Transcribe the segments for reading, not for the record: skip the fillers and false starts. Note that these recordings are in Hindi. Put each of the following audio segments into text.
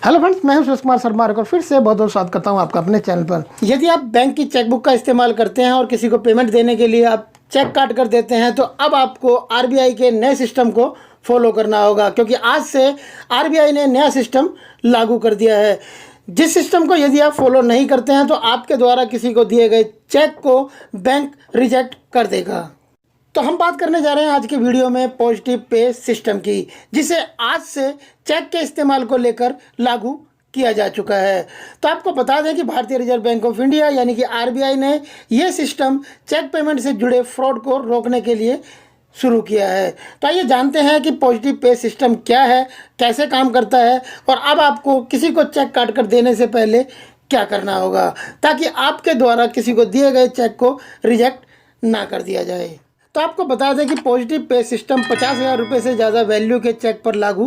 हेलो फ्रेंड्स, मैं हूं सुरेश कुमार शर्मा और फिर से बहुत बहुत स्वागत करता हूं आपका अपने चैनल पर। यदि आप बैंक की चेकबुक का इस्तेमाल करते हैं और किसी को पेमेंट देने के लिए आप चेक काट कर देते हैं तो अब आपको आरबीआई के नए सिस्टम को फॉलो करना होगा, क्योंकि आज से आरबीआई ने नया सिस्टम लागू कर दिया है। जिस सिस्टम को यदि आप फॉलो नहीं करते हैं तो आपके द्वारा किसी को दिए गए चेक को बैंक रिजेक्ट कर देगा। तो हम बात करने जा रहे हैं आज की वीडियो में पॉजिटिव पे सिस्टम की, जिसे आज से चेक के इस्तेमाल को लेकर लागू किया जा चुका है। तो आपको बता दें कि भारतीय रिजर्व बैंक ऑफ इंडिया यानी कि आरबीआई ने ये सिस्टम चेक पेमेंट से जुड़े फ्रॉड को रोकने के लिए शुरू किया है। तो आइए जानते हैं कि पॉजिटिव पे सिस्टम क्या है, कैसे काम करता है और अब आपको किसी को चेक काट कर देने से पहले क्या करना होगा ताकि आपके द्वारा किसी को दिए गए चेक को रिजेक्ट ना कर दिया जाए। तो आपको बता दें कि पॉजिटिव पे सिस्टम 50,000 रुपये से ज़्यादा वैल्यू के चेक पर लागू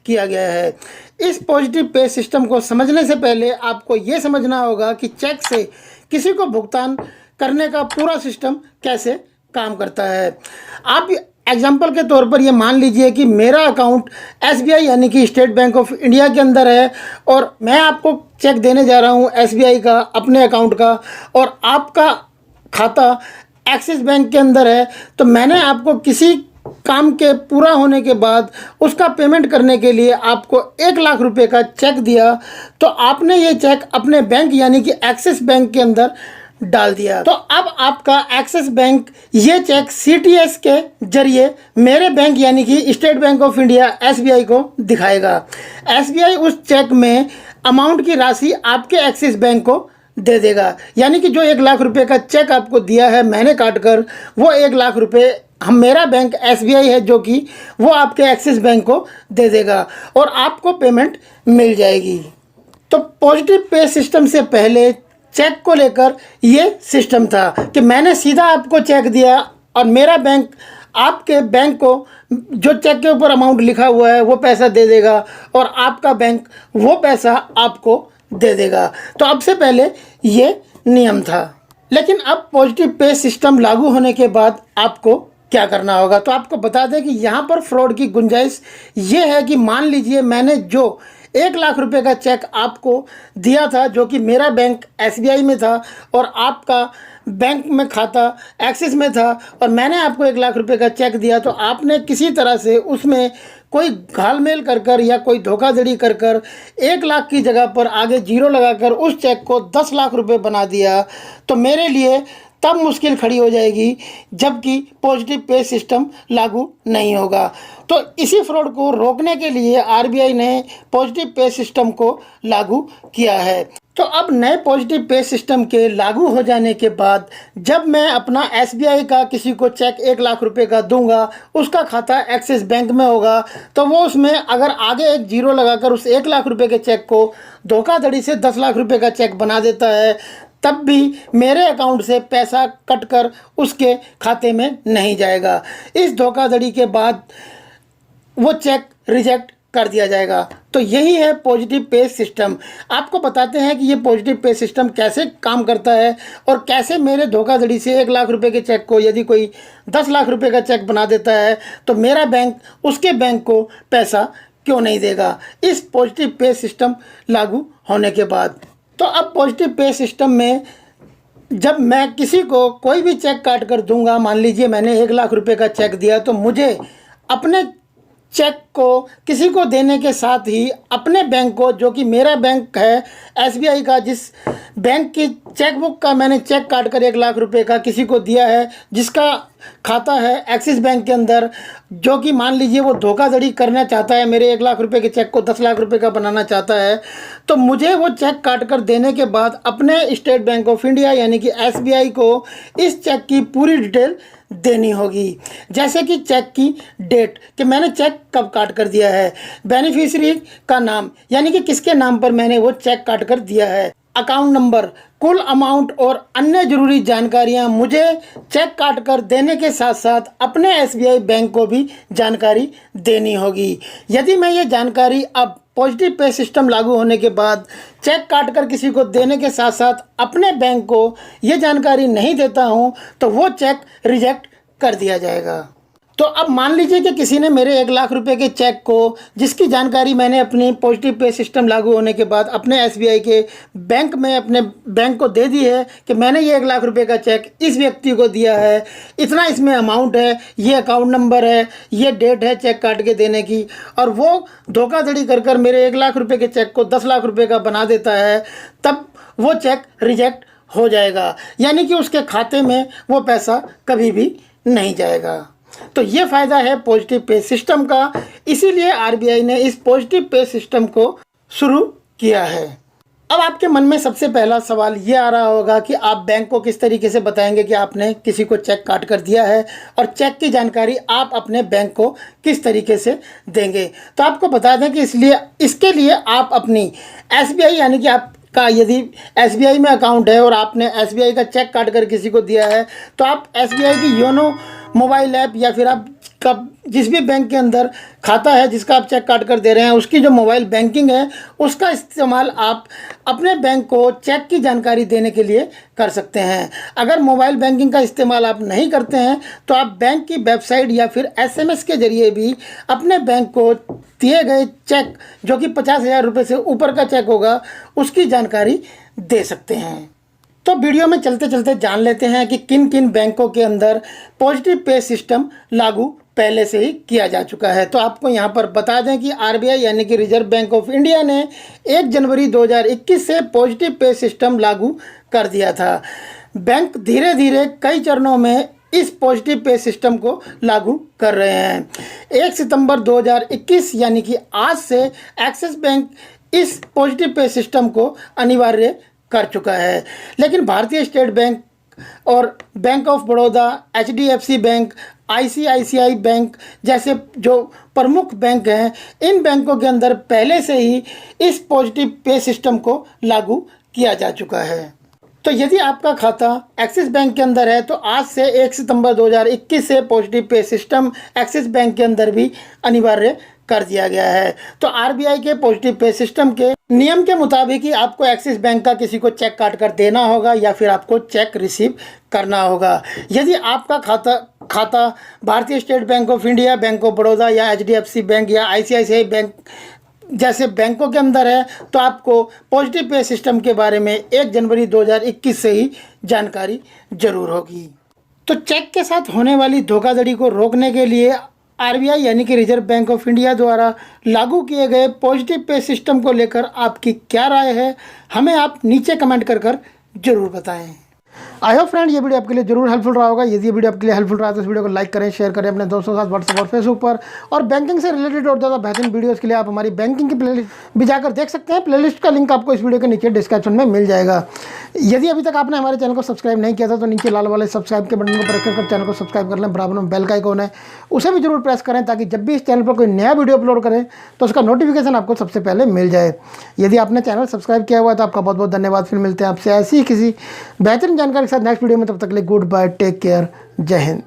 किया गया है। इस पॉजिटिव पे सिस्टम को समझने से पहले आपको ये समझना होगा कि चेक से किसी को भुगतान करने का पूरा सिस्टम कैसे काम करता है। आप एग्जाम्पल के तौर पर ये मान लीजिए कि मेरा अकाउंट एसबीआई यानी कि स्टेट बैंक ऑफ इंडिया के अंदर है और मैं आपको चेक देने जा रहा हूँ एसबीआई का अपने अकाउंट का, और आपका खाता एक्सिस बैंक के अंदर है। तो मैंने आपको किसी काम के पूरा होने के बाद उसका पेमेंट करने के लिए आपको 1,00,000 रुपये का चेक दिया, तो आपने ये चेक अपने बैंक यानी कि एक्सिस बैंक के अंदर डाल दिया। तो अब आपका एक्सिस बैंक ये चेक सीटीएस के जरिए मेरे बैंक यानी कि state bank of India SBI को दिखाएगा। एसबीआई उस चेक में अमाउंट की राशि आपके एक्सिस बैंक को दे देगा, यानी कि जो 1,00,000 रुपये का चेक आपको दिया है मैंने काट कर, वो 1,00,000 रुपये हम मेरा बैंक एसबीआई है जो कि वो आपके एक्सिस बैंक को दे देगा और आपको पेमेंट मिल जाएगी। तो पॉजिटिव पे सिस्टम से पहले चेक को लेकर ये सिस्टम था कि मैंने सीधा आपको चेक दिया और मेरा बैंक आपके बैंक को जो चेक के ऊपर अमाउंट लिखा हुआ है वो पैसा दे देगा और आपका बैंक वो पैसा आपको दे देगा। तो अब से पहले ये नियम था, लेकिन अब पॉजिटिव पे सिस्टम लागू होने के बाद आपको क्या करना होगा। तो आपको बता दें कि यहाँ पर फ्रॉड की गुंजाइश ये है कि मान लीजिए मैंने जो 1,00,000 रुपये का चेक आपको दिया था जो कि मेरा बैंक एसबीआई में था और आपका बैंक में खाता एक्सिस में था, और मैंने आपको 1,00,000 रुपये का चेक दिया, तो आपने किसी तरह से उसमें कोई घालमेल कर कर या कोई धोखाधड़ी कर कर 1,00,000 की जगह पर आगे जीरो लगाकर उस चेक को 10,00,000 रुपये बना दिया, तो मेरे लिए तब मुश्किल खड़ी हो जाएगी जबकि पॉजिटिव पे सिस्टम लागू नहीं होगा। तो इसी फ्रॉड को रोकने के लिए आरबीआई ने पॉजिटिव पे सिस्टम को लागू किया है। तो अब नए पॉजिटिव पे सिस्टम के लागू हो जाने के बाद जब मैं अपना एसबीआई का किसी को चेक 1,00,000 रुपये का दूंगा, उसका खाता एक्सिस बैंक में होगा, तो वो उसमें अगर आगे एक जीरो लगाकर उस 1,00,000 रुपये के चेक को धोखाधड़ी से 10,00,000 रुपये का चेक बना देता है, तब भी मेरे अकाउंट से पैसा कटकर उसके खाते में नहीं जाएगा। इस धोखाधड़ी के बाद वो चेक रिजेक्ट कर दिया जाएगा। तो यही है पॉजिटिव पे सिस्टम। आपको बताते हैं कि ये पॉजिटिव पे सिस्टम कैसे काम करता है और कैसे मेरे धोखाधड़ी से 1,00,000 रुपये के चेक को यदि कोई 10,00,000 रुपये का चेक बना देता है तो मेरा बैंक उसके बैंक को पैसा क्यों नहीं देगा इस पॉजिटिव पे सिस्टम लागू होने के बाद। तो अब पॉजिटिव पे सिस्टम में जब मैं किसी को कोई भी चेक काट कर दूंगा, मान लीजिए मैंने 1,00,000 रुपये का चेक दिया, तो मुझे अपने चेक को किसी को देने के साथ ही अपने बैंक को, जो कि मेरा बैंक है एसबीआई का, जिस बैंक की चेकबुक का मैंने चेक काट कर 1,00,000 रुपये का किसी को दिया है, जिसका खाता है एक्सिस बैंक के अंदर, जो कि मान लीजिए वो धोखाधड़ी करना चाहता है, मेरे 1,00,000 रुपये के चेक को 10,00,000 रुपये का बनाना चाहता है, तो मुझे वो चेक काट कर देने के बाद अपने स्टेट बैंक ऑफ इंडिया यानी कि एसबीआई को इस चेक की पूरी डिटेल देनी होगी, जैसे कि चेक की डेट कि मैंने चेक कब काट कर दिया है, बेनिफिशियरी का नाम यानी कि किसके नाम पर मैंने वो चेक काट कर दिया है, अकाउंट नंबर, कुल अमाउंट और अन्य ज़रूरी जानकारियां मुझे चेक काट कर देने के साथ साथ अपने एसबीआई बैंक को भी जानकारी देनी होगी। यदि मैं ये जानकारी अब पॉजिटिव पे सिस्टम लागू होने के बाद चेक काट कर किसी को देने के साथ साथ अपने बैंक को ये जानकारी नहीं देता हूँ तो वो चेक रिजेक्ट कर दिया जाएगा। तो अब मान लीजिए कि किसी ने मेरे 1 लाख रुपए के चेक को, जिसकी जानकारी मैंने अपनी पॉजिटिव पे सिस्टम लागू होने के बाद अपने एसबीआई के बैंक में अपने बैंक को दे दी है कि मैंने ये 1 लाख रुपए का चेक इस व्यक्ति को दिया है, इतना इसमें अमाउंट है, ये अकाउंट नंबर है, ये डेट है चेक काट के देने की, और वो धोखाधड़ी कर कर मेरे 1 लाख रुपए के चेक को 10 लाख रुपए का बना देता है, तब वो चेक रिजेक्ट हो जाएगा, यानी कि उसके खाते में वो पैसा कभी भी नहीं जाएगा। तो ये फ़ायदा है पॉजिटिव पे सिस्टम का, इसीलिए आरबीआई ने इस पॉजिटिव पे सिस्टम को शुरू किया है। अब आपके मन में सबसे पहला सवाल ये आ रहा होगा कि आप बैंक को किस तरीके से बताएंगे कि आपने किसी को चेक काट कर दिया है, और चेक की जानकारी आप अपने बैंक को किस तरीके से देंगे। तो आपको बता दें कि इसके लिए आप अपनी एसबीआई, यानी कि आपका यदि एसबीआई में अकाउंट है और आपने एसबीआई का चेक काट कर किसी को दिया है, तो आप एसबीआई की योनो मोबाइल ऐप या फिर आप जिस भी बैंक के अंदर खाता है जिसका आप चेक काट कर दे रहे हैं, उसकी जो मोबाइल बैंकिंग है उसका इस्तेमाल आप अपने बैंक को चेक की जानकारी देने के लिए कर सकते हैं। अगर मोबाइल बैंकिंग का इस्तेमाल आप नहीं करते हैं तो आप बैंक की वेबसाइट या फिर एसएमएस के ज़रिए भी अपने बैंक को दिए गए चेक, जो कि 50,000 रुपये से ऊपर का चेक होगा, उसकी जानकारी दे सकते हैं। तो वीडियो में चलते चलते जान लेते हैं कि किन किन बैंकों के अंदर पॉजिटिव पे सिस्टम लागू पहले से ही किया जा चुका है। तो आपको यहाँ पर बता दें कि आरबीआई यानी कि रिजर्व बैंक ऑफ इंडिया ने 1 जनवरी 2021 से पॉजिटिव पे सिस्टम लागू कर दिया था। बैंक धीरे धीरे कई चरणों में इस पॉजिटिव पे सिस्टम को लागू कर रहे हैं। 1 सितंबर 2021 यानी कि आज से एक्सिस बैंक इस पॉजिटिव पे सिस्टम को अनिवार्य कर चुका है, लेकिन भारतीय स्टेट बैंक और bank of Baroda, HDFC bank, ICICI bank जैसे जो प्रमुख बैंक हैं, इन बैंकों के अंदर पहले से ही इस पॉजिटिव पे सिस्टम को लागू किया जा चुका है। तो यदि आपका खाता एक्सिस बैंक के अंदर है तो आज से 1 सितंबर 2021 से positive pay system axis bank के अंदर भी अनिवार्य कर दिया गया है। तो आरबीआई के पॉजिटिव पे सिस्टम के नियम के मुताबिक ही आपको एक्सिस बैंक का किसी को चेक काट कर देना होगा या फिर आपको चेक रिसीव करना होगा। यदि आपका खाता भारतीय state bank of India, bank of Baroda या एचडीएफसी बैंक या आईसीआईसीआई बैंक जैसे बैंकों के अंदर है तो आपको पॉजिटिव पे सिस्टम के बारे में 1 जनवरी 2021 से ही जानकारी जरूर होगी। तो चेक के साथ होने वाली धोखाधड़ी को रोकने के लिए आरबीआई यानी कि रिजर्व बैंक ऑफ इंडिया द्वारा लागू किए गए पॉजिटिव पे सिस्टम को लेकर आपकी क्या राय है, हमें आप नीचे कमेंट कर जरूर बताएं। आई होप फ्रेंड ये वीडियो आपके लिए जरूर हेल्पफुल रहा होगा। यदि ये वीडियो आपके लिए हेल्पफुल रहा तो इस वीडियो को लाइक करें, शेयर करें अपने दोस्तों के साथ व्हाट्सएप और फेसबुक पर। और बैंकिंग से रिलेटेड और ज़्यादा बेहतरीन वीडियोस के लिए आप हमारी बैंकिंग की प्लेलिस्ट भी जाकर देख सकते हैं। प्लेलिस्ट का लिंक आपको इस वीडियो के नीचे डिस्क्रिप्शन में मिल जाएगा। यदि अभी तक आपने हमारे चैनल को सब्सक्राइब नहीं किया था तो नीचे लाल वाले सब्सक्राइब के बटन को प्रेस कर चैनल को सब्सक्राइब कर लें। बराबर में बेल का आइकॉन है, उसे भी जरूर प्रेस करें ताकि जब भी इस चैनल पर कोई नया वीडियो अपलोड करें तो उसका नोटिफिकेशन आपको सबसे पहले मिल जाए। यदि आपने चैनल सब्सक्राइब किया हुआ है तो आपका बहुत बहुत धन्यवाद। फिर मिलते हैं आपसे ऐसी ही किसी बेहतरीन जानकारी के साथ नेक्स्ट वीडियो में। तब तक के लिए गुड बाय, टेक केयर, जय हिंद।